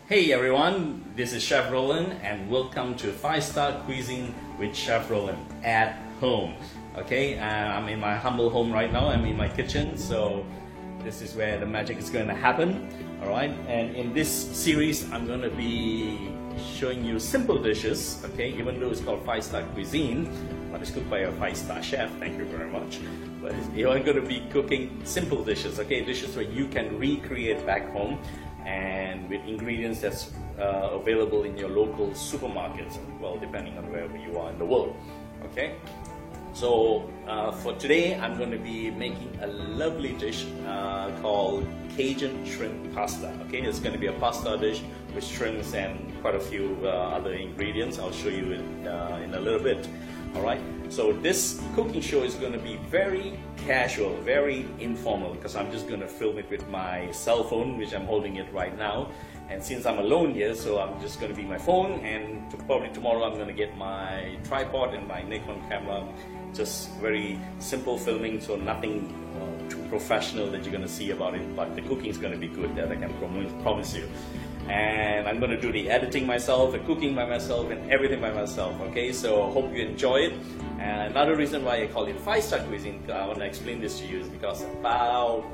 Hey everyone, this is Chef Roland and welcome to 5-Star Cuisine with Chef Roland at home. Okay, I'm in my humble home right now. I'm in my kitchen, so this is where the magic is going to happen. Alright, and in this series I'm going to be showing you simple dishes, okay, even though it's called 5-Star Cuisine, but it's cooked by a 5-star chef, thank you very much. But you're going to be cooking simple dishes, okay, dishes where you can recreate back home and with ingredients that's available in your local supermarkets, well, depending on wherever you are in the world, okay? So for today, I'm going to be making a lovely dish called Cajun shrimp pasta, okay? It's going to be a pasta dish with shrimps and quite a few other ingredients. I'll show you in a little bit. Alright, so this cooking show is going to be very casual, very informal, because I'm just going to film it with my cell phone, which I'm holding it right now. And since I'm alone here, so I'm just going to be my phone, and probably tomorrow I'm going to get my tripod and my Nikon camera. Just very simple filming, so nothing too professional that you're going to see about it, but the cooking is going to be good, that I can promise you. And I'm going to do the editing myself, the cooking by myself, and everything by myself, okay? So I hope you enjoy it. And another reason why I call it 5-Star Cuisine, I want to explain this to you, is because about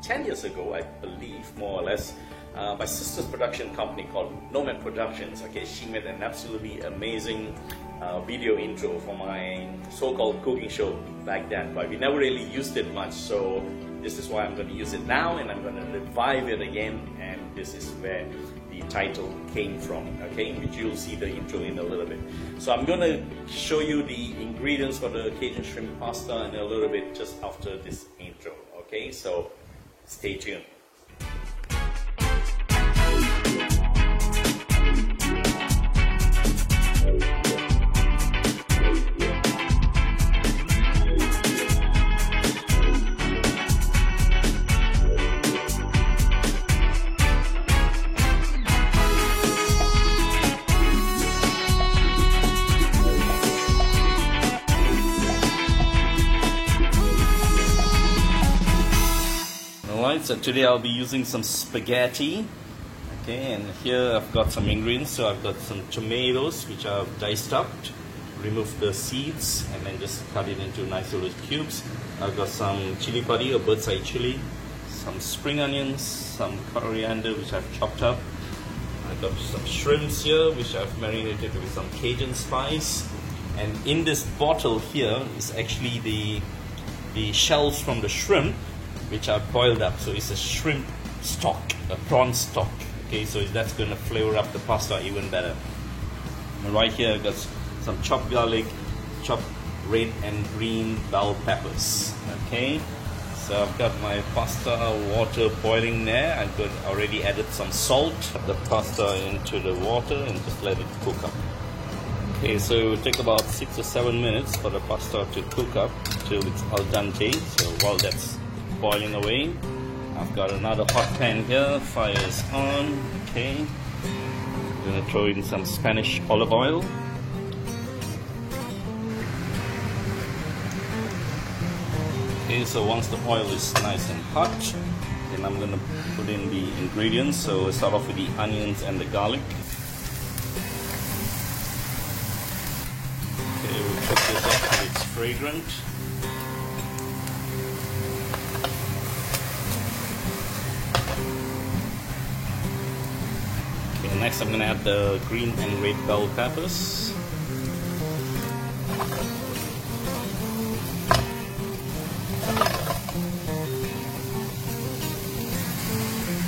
10 years ago, I believe, more or less, my sister's production company called Nomad Productions, okay, she made an absolutely amazing video intro for my so-called cooking show back then, but we never really used it much, so this is why I'm going to use it now, and I'm going to revive it again, and this is where the title came from, okay, which you'll see the intro in a little bit. So I'm going to show you the ingredients for the Cajun shrimp pasta in a little bit just after this intro, okay, so stay tuned. So today I'll be using some spaghetti, okay, and here I've got some ingredients. So I've got some tomatoes which I've diced up, remove the seeds, and then just cut it into nice little cubes. I've got some chili padi or bird's eye chili, some spring onions, some coriander which I've chopped up. I've got some shrimps here which I've marinated with some Cajun spice, and in this bottle here is actually the shells from the shrimp which are boiled up. So it's a shrimp stock, a prawn stock, okay, so that's going to flavor up the pasta even better. And right here I've got some chopped garlic, chopped red and green bell peppers, okay. So I've got my pasta water boiling there. I've got already added some salt, put the pasta into the water and just let it cook up. Okay, so it will take about 6 or 7 minutes for the pasta to cook up till it's al dente. So while that's boiling away, I've got another hot pan here, fire is on, okay. I'm going to throw in some Spanish olive oil. Okay, so once the oil is nice and hot, then I'm going to put in the ingredients. So we'll start off with the onions and the garlic. Okay, we'll cook this up till it's fragrant. Next I'm going to add the green and red bell peppers.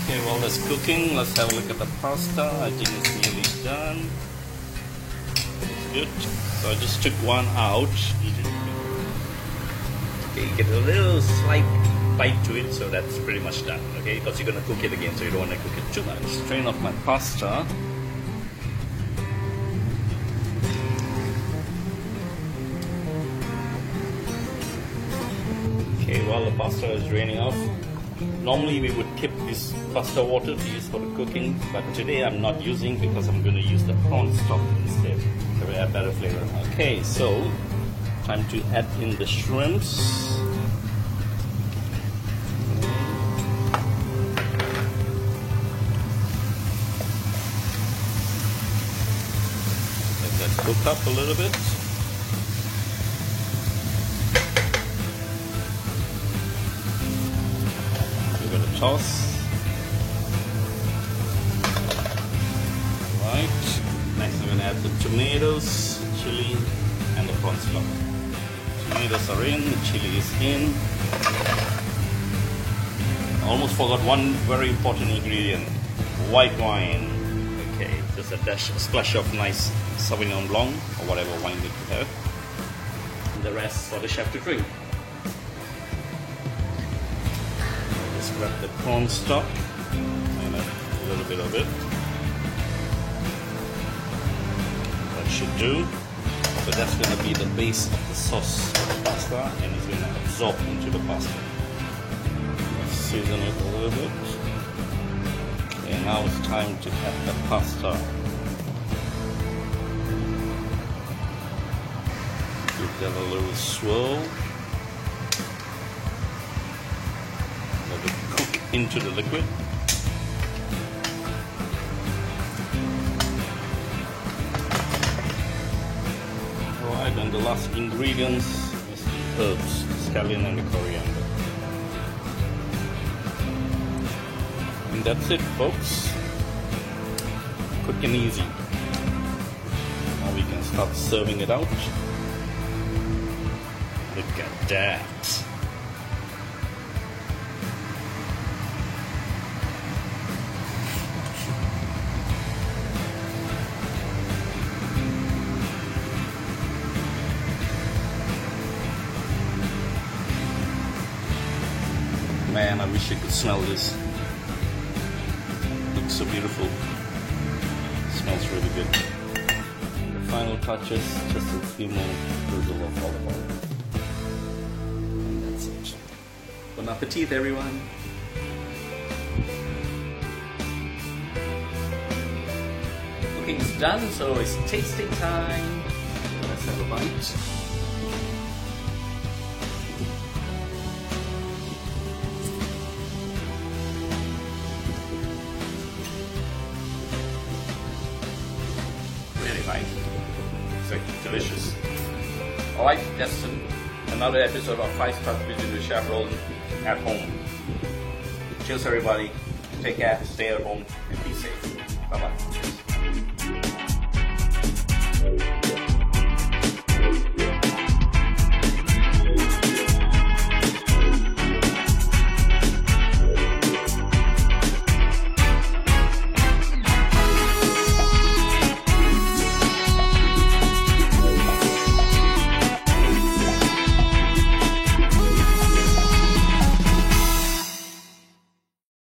Okay, while that's cooking, let's have a look at the pasta. I think it's nearly done. It's good. So I just took one out. Okay, you get a little slight bite to it, so that's pretty much done, okay, because you're going to cook it again, so you don't want to cook it too much. Strain off my pasta. Okay, while the pasta is draining off, normally we would keep this pasta water to use for the cooking, but today I'm not using because I'm going to use the prawn stock instead to add better flavor. Okay, so time to add in the shrimps. let's cook up a little bit. Give it a toss. Right. Next I'm going to add the tomatoes, chili, and the cornstarch. Tomatoes are in, the chili is in. I almost forgot one very important ingredient, white wine. Okay, just a splash of nice Sauvignon Blanc or whatever wine that you have. And the rest for the chef to drink. Just grab the cornstarch and a little bit of it. That should do. So that's going to be the base of the sauce of the pasta, and it's going to absorb into the pasta. Let's season it a little bit. Okay, now it's time to add the pasta. Give that a little swirl. Let it cook into the liquid. Alright, and the last ingredients is the herbs, the scallion and the coriander. And that's it, folks. Quick and easy. Now we can start serving it out. Look at that. Man, I wish you could smell this. Looks so beautiful. Smells really good. The final touches, just a few more drizzle of olive oil. And that's it. Bon appetit, everyone. Cooking's done, so it's tasting time. Let's have a bite. It's delicious. Alright, that's another episode of 5-Star Cuisine with Chef Roland at home. Cheers everybody. Take care, stay at home, and